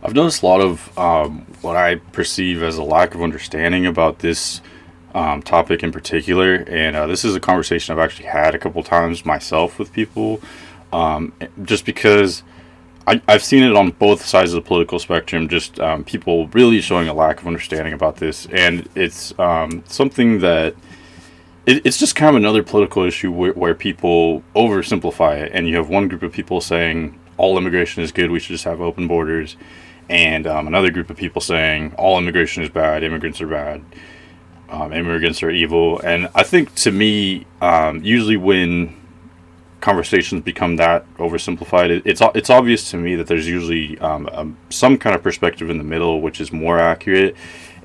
I've noticed a lot of what I perceive as a lack of understanding about this topic in particular, and this is a conversation I've actually had a couple times myself with people, just because I've seen it on both sides of the political spectrum. Just people really showing a lack of understanding about this, and it's something that it's just kind of another political issue where people oversimplify it, and you have one group of people saying all immigration is good, we should just have open borders, and another group of people saying all immigration is bad, immigrants are bad, immigrants are evil. And I think to me, usually when conversations become that oversimplified, it's obvious to me that there's usually some kind of perspective in the middle which is more accurate,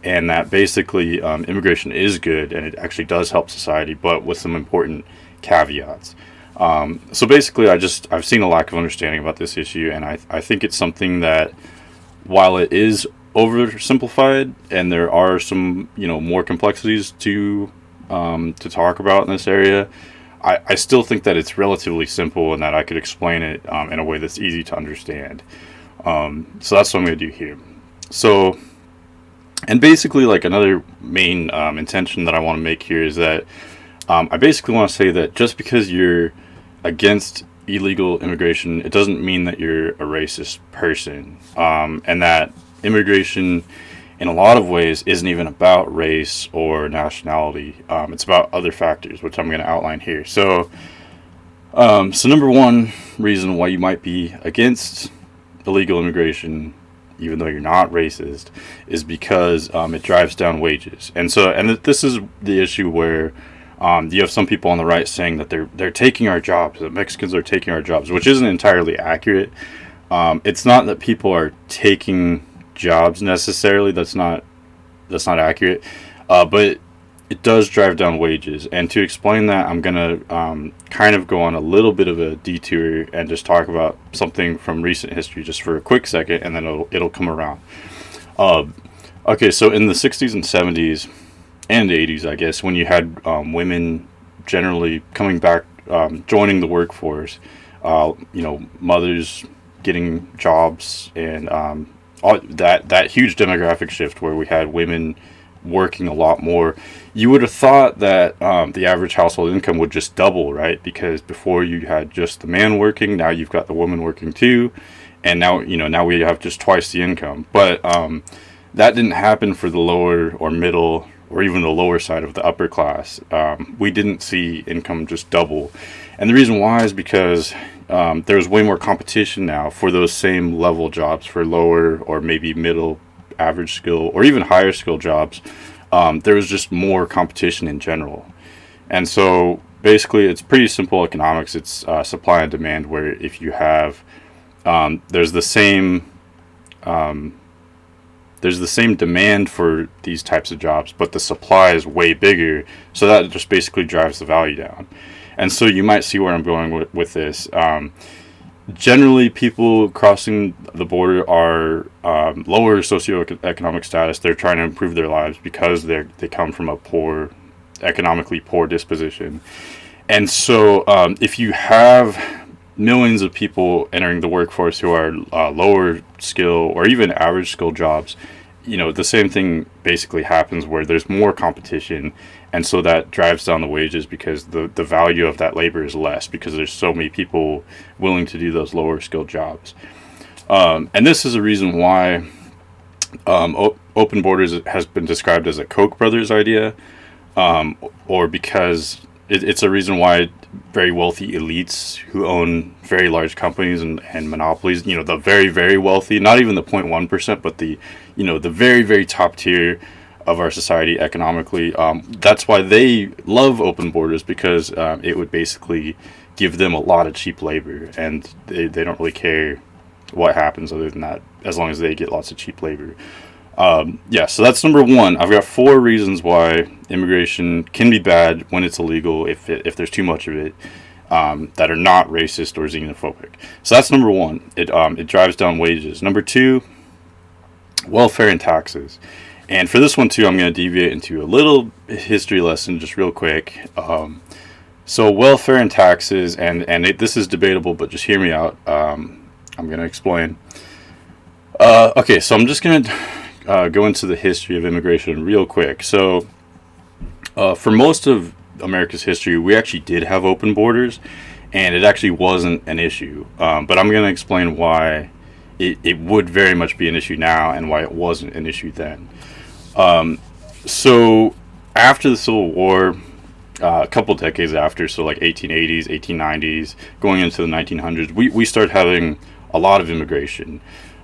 and that basically immigration is good and it actually does help society, but with some important caveats. So basically, I've seen a lack of understanding about this issue, and I think it's something that, while it is oversimplified and there are some more complexities to talk about in this area, I still think that it's relatively simple and that I could explain it in a way that's easy to understand. So that's what I'm going to do here. So, and basically, like, another main intention that I want to make here is that I basically want to say that just because you're against illegal immigration, it doesn't mean that you're a racist person, and that immigration in a lot of ways isn't even about race or nationality. It's about other factors, which I'm going to outline here. So number one reason why you might be against illegal immigration, even though you're not racist, is because it drives down wages. And this is the issue where you have some people on the right saying that they're taking our jobs, that Mexicans are taking our jobs, which isn't entirely accurate. It's not that people are taking jobs necessarily. That's not accurate. But it does drive down wages. And to explain that, I'm gonna kind of go on a little bit of a detour and just talk about something from recent history, just for a quick second, and then it'll come around. Okay, so in the 60s and 70s and 80s, I guess, when you had women generally coming back, joining the workforce, mothers getting jobs, and all that huge demographic shift where we had women working a lot more, you would have thought that the average household income would just double, right? Because before you had just the man working, now you've got the woman working too, and now we have just twice the income. But that didn't happen for the lower or middle or even the lower side of the upper class. We didn't see income just double, and the reason why is because there's way more competition now for those same level jobs, for lower or maybe middle, average skill, or even higher skill jobs. There was just more competition in general. And so basically it's pretty simple economics. It's supply and demand, where if you have there's the same demand for these types of jobs, but the supply is way bigger, so that just basically drives the value down. And so you might see where I'm going with this. Generally, people crossing the border are lower socioeconomic status. They're trying to improve their lives because they come from a economically poor disposition. And so if you have millions of people entering the workforce who are lower skill or even average skill jobs, the same thing basically happens, where there's more competition, and so that drives down the wages because the value of that labor is less, because there's so many people willing to do those lower skilled jobs. And this is a reason why open borders has been described as a Koch brothers idea, or because it's a reason why very wealthy elites who own very large companies and monopolies, the very, very wealthy, not even the 0.1%, but the very, very top tier of our society economically, that's why they love open borders, because it would basically give them a lot of cheap labor, and they don't really care what happens other than that, as long as they get lots of cheap labor. So that's number one. I've got 4 reasons why immigration can be bad when it's illegal, if there's too much of it, that are not racist or xenophobic. So that's number one. It drives down wages. Number 2, welfare and taxes. And for this one too, I'm going to deviate into a little history lesson just real quick. So welfare and taxes, and this is debatable, but just hear me out. I'm going to explain. Okay, so I'm just going to go into the history of immigration real quick. So, for most of America's history, we actually did have open borders, and it actually wasn't an issue. But I'm going to explain why it would very much be an issue now and why it wasn't an issue then. So, after the Civil War, a couple decades after, so like 1880s, 1890s, going into the 1900s, we started having a lot of immigration.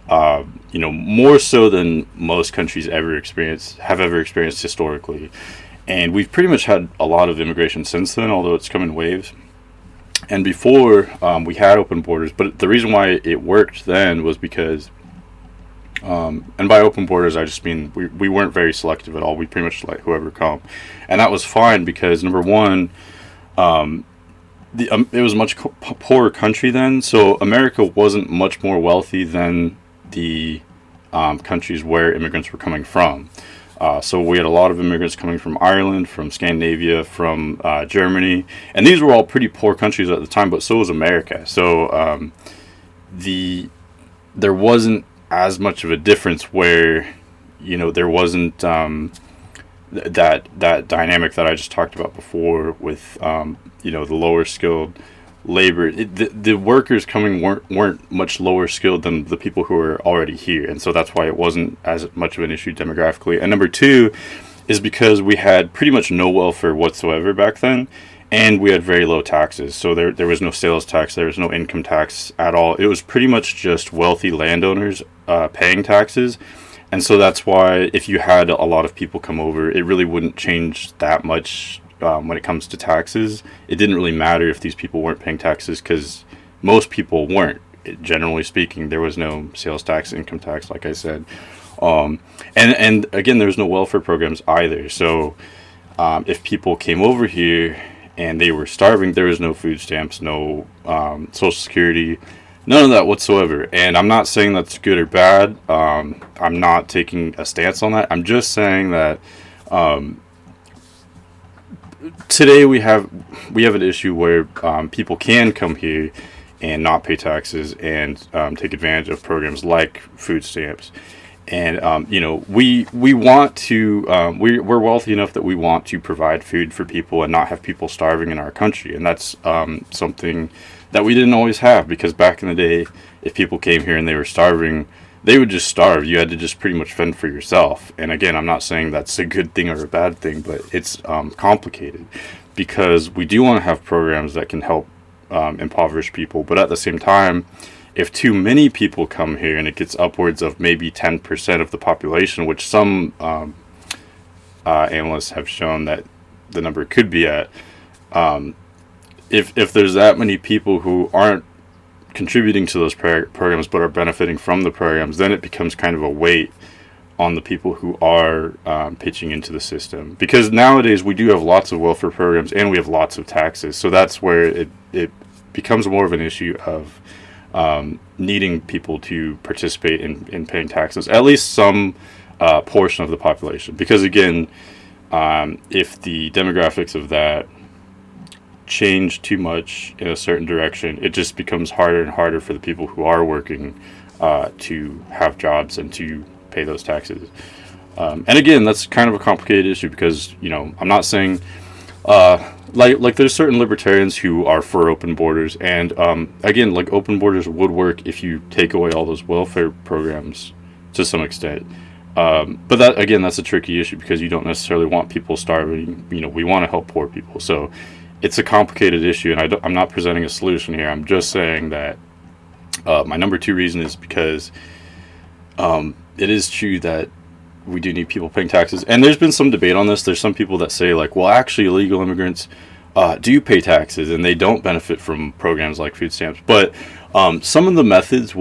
More so than most countries have ever experienced historically. And we've pretty much had a lot of immigration since then, although it's come in waves. And before, we had open borders, but the reason why it worked then was because, and by open borders, I just mean we weren't very selective at all. We pretty much let whoever come. And that was fine because, number one, it was a much poorer country then, so America wasn't much more wealthy than the countries where immigrants were coming from. So we had a lot of immigrants coming from Ireland, from Scandinavia, from Germany, and these were all pretty poor countries at the time, but so was America. So there wasn't as much of a difference where, there wasn't that dynamic that I just talked about before with the lower skilled labor. The workers coming weren't much lower skilled than the people who were already here, and so that's why it wasn't as much of an issue demographically. And number two is because we had pretty much no welfare whatsoever back then, and we had very low taxes. So there was no sales tax, there was no income tax at all. It was pretty much just wealthy landowners paying taxes. And so that's why if you had a lot of people come over, it really wouldn't change that much when it comes to taxes. It didn't really matter if these people weren't paying taxes because most people weren't. Generally speaking, there was no sales tax, income tax, like I said. And again, there's no welfare programs either. So if people came over here and they were starving, there was no food stamps, no Social Security, none of that whatsoever. And I'm not saying that's good or bad. I'm not taking a stance on that. I'm just saying that today we have an issue where people can come here and not pay taxes and take advantage of programs like food stamps. And we want to we're wealthy enough that we want to provide food for people and not have people starving in our country. And that's something that we didn't always have, because back in the day, if people came here and they were starving, they would just starve. You had to just pretty much fend for yourself. And again, I'm not saying that's a good thing or a bad thing, but it's complicated, because we do want to have programs that can help impoverished people. But at the same time, if too many people come here and it gets upwards of maybe 10% of the population, which some analysts have shown that the number could be at, if there's that many people who aren't contributing to those programs but are benefiting from the programs, then it becomes kind of a weight on the people who are pitching into the system. Because nowadays we do have lots of welfare programs and we have lots of taxes, so that's where it becomes more of an issue of needing people to participate in paying taxes, at least some portion of the population. Because again, if the demographics of that change too much in a certain direction, it just becomes harder and harder for the people who are working to have jobs and to pay those taxes. And again, that's kind of a complicated issue, because I'm not saying like there's certain libertarians who are for open borders, and again, like, open borders would work if you take away all those welfare programs to some extent. But that, again, that's a tricky issue, because you don't necessarily want people starving. We want to help poor people, so it's a complicated issue, and I'm not presenting a solution here. I'm just saying that my number two reason is because it is true that we do need people paying taxes. And there's been some debate on this. There's some people that say, like, well, actually, illegal immigrants do pay taxes, and they don't benefit from programs like food stamps. But some of the methods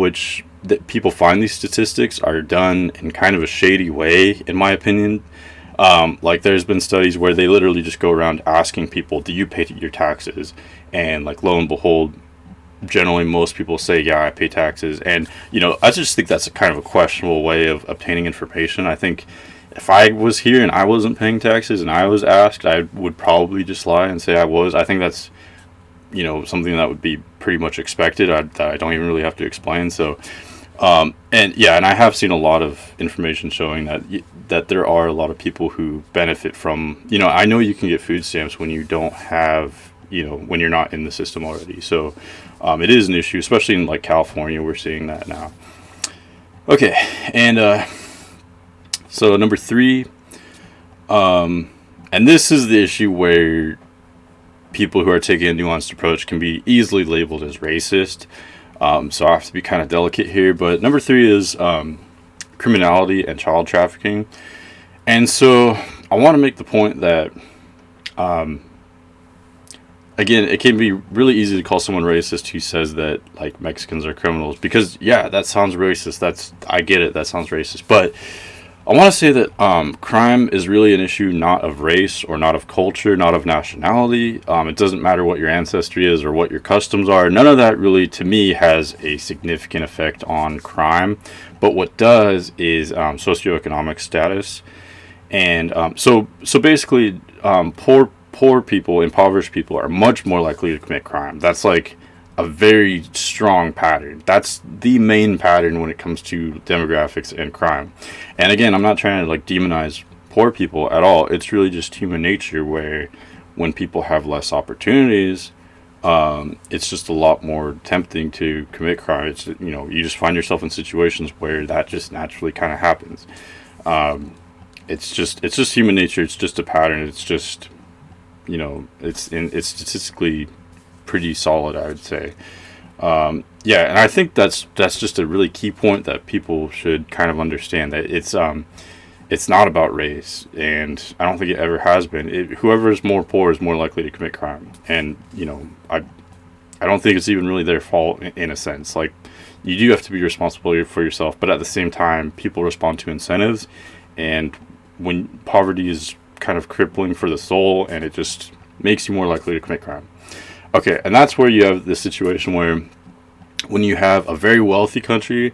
that people find these statistics are done in kind of a shady way, in my opinion. Like, there's been studies where they literally just go around asking people, do you pay your taxes? And, like, lo and behold, generally most people say, yeah, I pay taxes. And I just think that's a kind of a questionable way of obtaining information. I think if I was here and I wasn't paying taxes and I was asked, I would probably just lie and say I was. I think that's something that would be pretty much expected, that I don't even really have to explain. So And yeah, and I have seen a lot of information showing that that there are a lot of people who benefit from. I know you can get food stamps when you don't have, when you're not in the system already. So it is an issue, especially in like California. We're seeing that now. Okay, and so number three, and this is the issue where people who are taking a nuanced approach can be easily labeled as racist. So I have to be kind of delicate here. But number three is criminality and child trafficking. And so I want to make the point that, again, it can be really easy to call someone racist who says that like Mexicans are criminals, because yeah, that sounds racist. I get it. That sounds racist. But I want to say that crime is really an issue not of race or not of culture, not of nationality. It doesn't matter what your ancestry is or what your customs are. None of that really, to me, has a significant effect on crime. But what does is socioeconomic status. And so basically, poor people, impoverished people, are much more likely to commit crime. That's like a very strong pattern. That's the main pattern when it comes to demographics and crime. And again, I'm not trying to like demonize poor people at all. It's really just human nature, where when people have less opportunities, it's just a lot more tempting to commit crime. It's, you just find yourself in situations where that just naturally kind of happens. It's just human nature. It's just a pattern. It's just, it's statistically pretty solid, I would say. Yeah, and I think that's just a really key point that people should kind of understand, that it's not about race, and I don't think it ever has been. Whoever is more poor is more likely to commit crime, and I don't think it's even really their fault in a sense. Like, you do have to be responsible for yourself, but at the same time, people respond to incentives, and when poverty is kind of crippling for the soul, and it just makes you more likely to commit crime. Okay, and that's where you have this situation where when you have a very wealthy country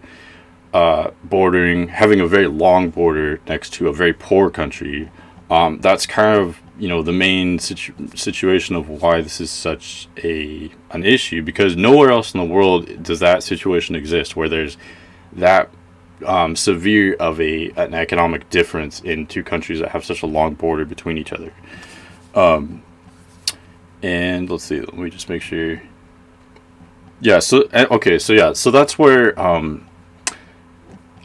having a very long border next to a very poor country, that's kind of, the main situation of why this is such an issue, because nowhere else in the world does that situation exist, where there's that severe of an economic difference in two countries that have such a long border between each other. And let's see, let me just make sure. Yeah, so that's where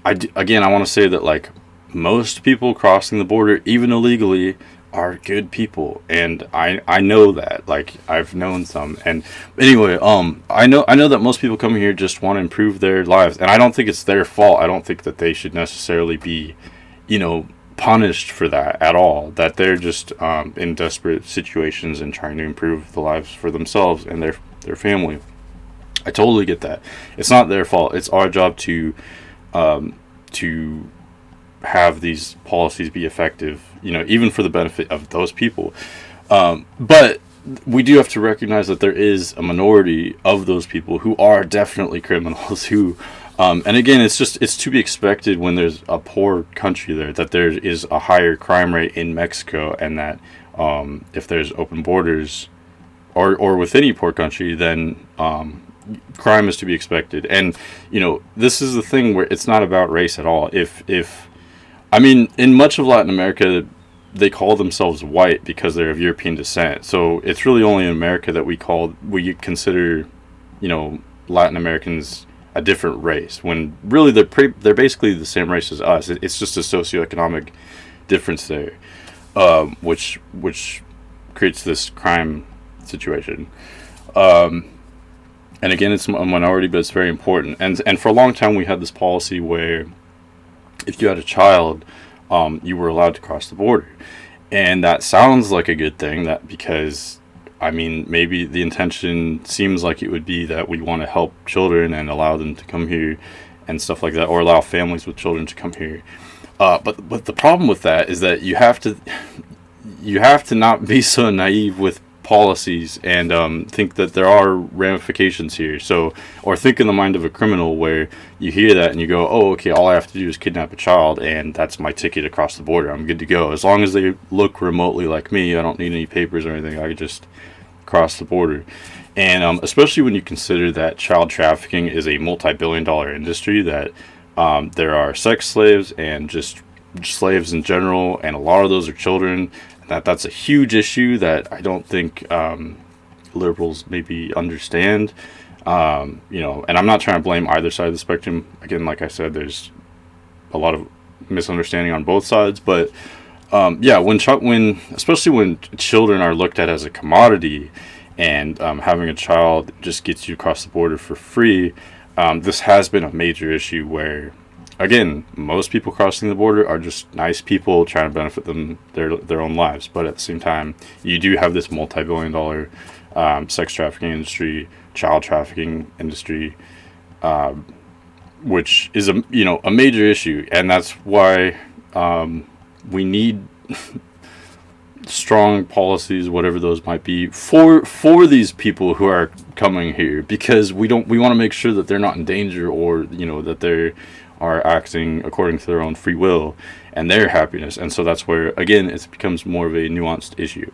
again, I want to say that like most people crossing the border, even illegally, are good people, and I know that. Like, I've known some, and anyway, I know that most people come here just want to improve their lives, and I don't think it's their fault. I don't think that they should necessarily be, punished for that at all. That they're just in desperate situations and trying to improve the lives for themselves and their family. I totally get that. It's not their fault. It's our job to have these policies be effective, even for the benefit of those people. But we do have to recognize that there is a minority of those people who are definitely criminals, who and again, it's to be expected when there's a poor country there, that there is a higher crime rate in Mexico, and that if there's open borders or with any poor country, then crime is to be expected. And this is the thing where it's not about race at all. In much of Latin America, they call themselves white because they're of European descent. So it's really only in America that we consider, Latin Americans a different race, when really they're basically the same race as us. It's just a socioeconomic difference there, which creates this crime situation. And again, it's a minority, but it's very important. And for a long time, we had this policy where if you had a child, you were allowed to cross the border. And that sounds like a good thing, because maybe the intention seems like it would be that we want to help children and allow them to come here and stuff like that, or allow families with children to come here. But the problem with that is that you have to not be so naive with policies and think that there are ramifications here. So, or think in the mind of a criminal, where you hear that and you go, oh, okay, all I have to do is kidnap a child and that's my ticket across the border. I'm good to go. As long as they look remotely like me, I don't need any papers or anything. I could just cross the border. And especially when you consider that child trafficking is a multi-billion-dollar industry, that there are sex slaves and just slaves in general, and a lot of those are children. That's a huge issue that I don't think liberals maybe understand. And I'm not trying to blame either side of the spectrum. Again, like I said, there's a lot of misunderstanding on both sides. But when especially when children are looked at as a commodity, and having a child just gets you across the border for free, this has been a major issue where, again, most people crossing the border are just nice people trying to benefit their own lives. But at the same time, you do have this multi-billion-dollar sex trafficking industry, child trafficking industry, which is a major issue, and that's why we need strong policies, whatever those might be, for these people who are coming here, because we want to make sure that they're not in danger, or that they are acting according to their own free will and their happiness. And so that's where, again, it becomes more of a nuanced issue.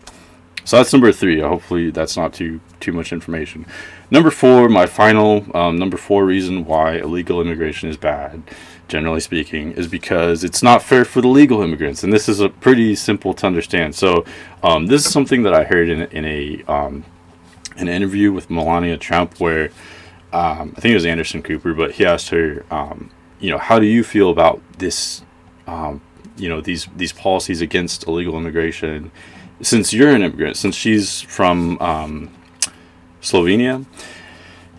So that's number 3. Hopefully that's not too much information. Number 4, my final number 4 reason why illegal immigration is bad, generally speaking, is because it's not fair for the legal immigrants. And this is a pretty simple to understand. So this is something that I heard in an interview with Melania Trump, where I think it was Anderson Cooper, but he asked her, how do you feel about this, these policies against illegal immigration, since you're an immigrant, since she's from Slovenia.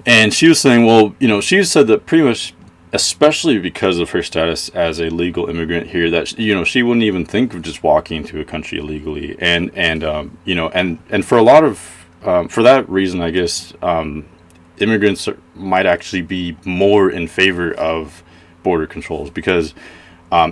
And she was saying, well, she said that pretty much, especially because of her status as a legal immigrant here, that she wouldn't even think of just walking into a country illegally, and for a lot of for that reason, I guess immigrants might actually be more in favor of border controls, because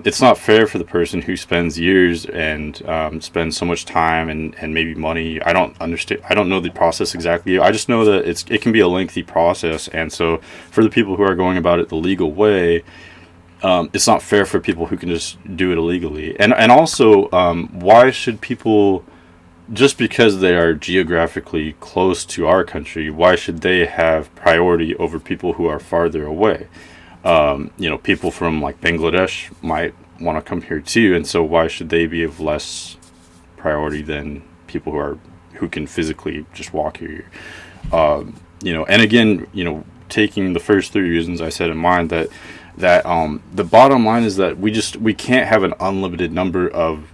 it's not fair for the person who spends years and spends so much time and maybe money. I don't understand. I don't know the process exactly. I just know that it can be a lengthy process. And so for the people who are going about it the legal way, it's not fair for people who can just do it illegally. And also, why should people, just because they are geographically close to our country, why should they have priority over people who are farther away? People from like Bangladesh might want to come here too, and so why should they be of less priority than people who can physically just walk here? And again, taking the first 3 reasons I said in mind, that the bottom line is that we can't have an unlimited number of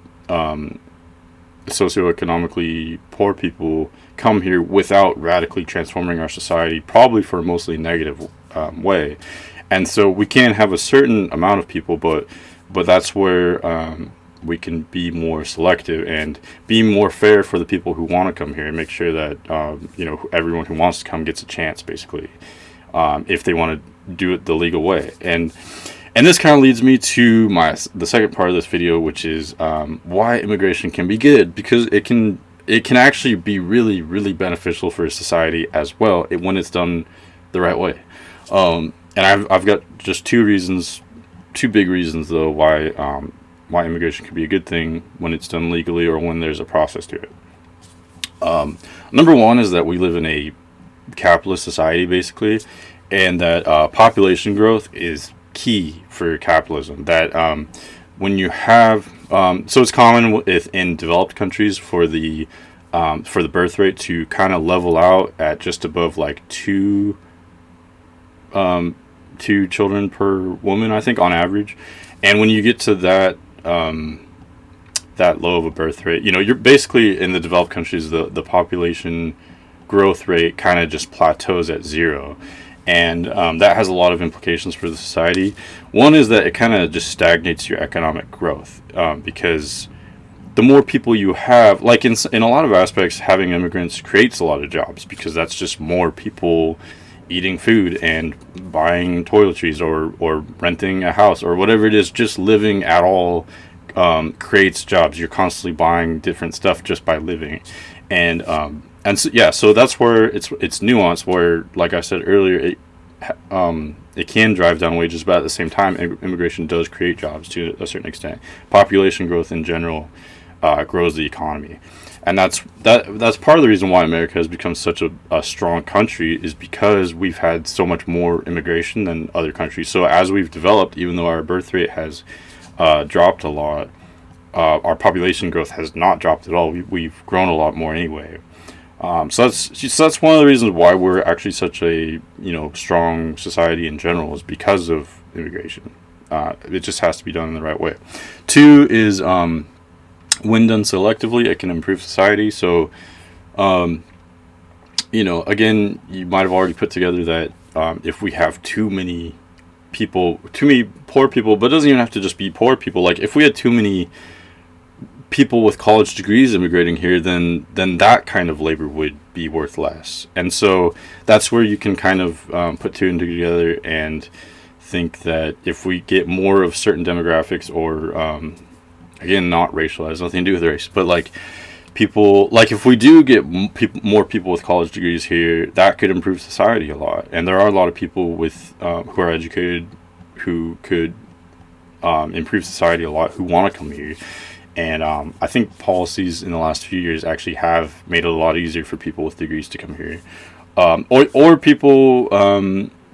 socioeconomically poor people come here without radically transforming our society, probably for a mostly negative way. And so we can have a certain amount of people, but that's where we can be more selective and be more fair for the people who want to come here, and make sure that everyone who wants to come gets a chance, basically, if they want to do it the legal way. And this kind of leads me to the second part of this video, which is why immigration can be good, because it can actually be really, really beneficial for society as well when it's done the right way. And I've got just 2 big reasons though why immigration can be a good thing when it's done legally, or when there's a process to it. Number 1 is that we live in a capitalist society, basically, and that population growth is key for capitalism. That when you have so it's common in developed countries for the birth rate to kind of level out at just above like 2 children per woman, I think, on average. And when you get to that low of a birth rate, you're basically, in the developed countries, the population growth rate kind of just plateaus at 0. And that has a lot of implications for the society. One is that it kind of just stagnates your economic growth, because the more people you have, like in a lot of aspects, having immigrants creates a lot of jobs, because that's just more people eating food and buying toiletries or renting a house or whatever it is. Just living at all creates jobs. You're constantly buying different stuff just by living. And so that's where it's nuanced, where, like I said earlier, it can drive down wages, but at the same time, immigration does create jobs to a certain extent. Population growth in general grows the economy. And that's part of the reason why America has become such a strong country, is because we've had so much more immigration than other countries. So as we've developed, even though our birth rate has dropped a lot, our population growth has not dropped at all. We've grown a lot more anyway. So that's one of the reasons why we're actually such a strong society in general, is because of immigration. It just has to be done in the right way. Two is when done selectively, it can improve society. So, again, you might have already put together that if we have too many poor people, but it doesn't even have to just be poor people. Like if we had too many people with college degrees immigrating here, then that kind of labor would be worth less. And so that's where you can kind of put two and two together and think that if we get more of certain demographics, or again, not racial, has nothing to do with race, but like people, like if we do get more people with college degrees here, that could improve society a lot. And there are a lot of people with who are educated who could improve society a lot, who want to come here. And I think policies in the last few years actually have made it a lot easier for people with degrees to come here, or people.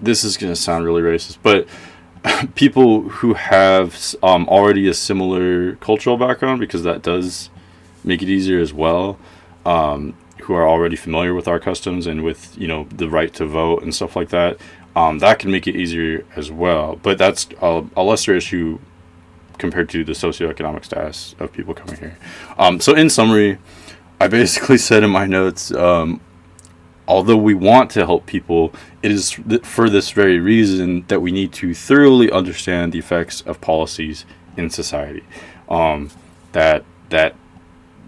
This is going to sound really racist, but people who have already a similar cultural background, because that does make it easier as well. Who are already familiar with our customs and with the right to vote and stuff like that. That can make it easier as well, but that's a lesser issue compared to the socioeconomic status of people coming here. So in summary, I basically said in my notes, although we want to help people, it is for this very reason that we need to thoroughly understand the effects of policies in society. That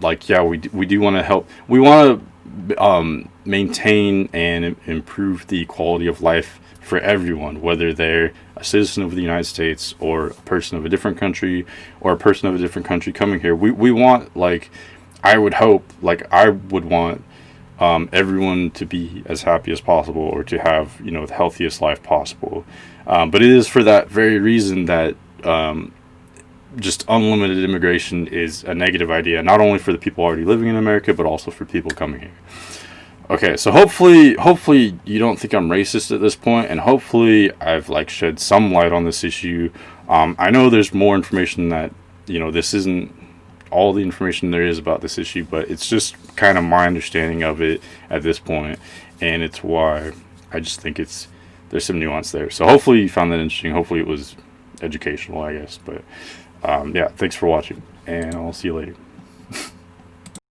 we do want to help. We want to maintain and improve the quality of life for everyone, whether they're a citizen of the United States or a person of a different country, or a person of a different country coming here. We want, I would want everyone to be as happy as possible, or to have the healthiest life possible. But it is for that very reason that just unlimited immigration is a negative idea, not only for the people already living in America, but also for people coming here. Okay, so hopefully you don't think I'm racist at this point, and hopefully I've shed some light on this issue. I know there's more information that this isn't all the information there is about this issue, but it's just kind of my understanding of it at this point, and it's why I just think there's some nuance there. So hopefully you found that interesting. Hopefully it was educational, I guess. But yeah, thanks for watching, and I'll see you later.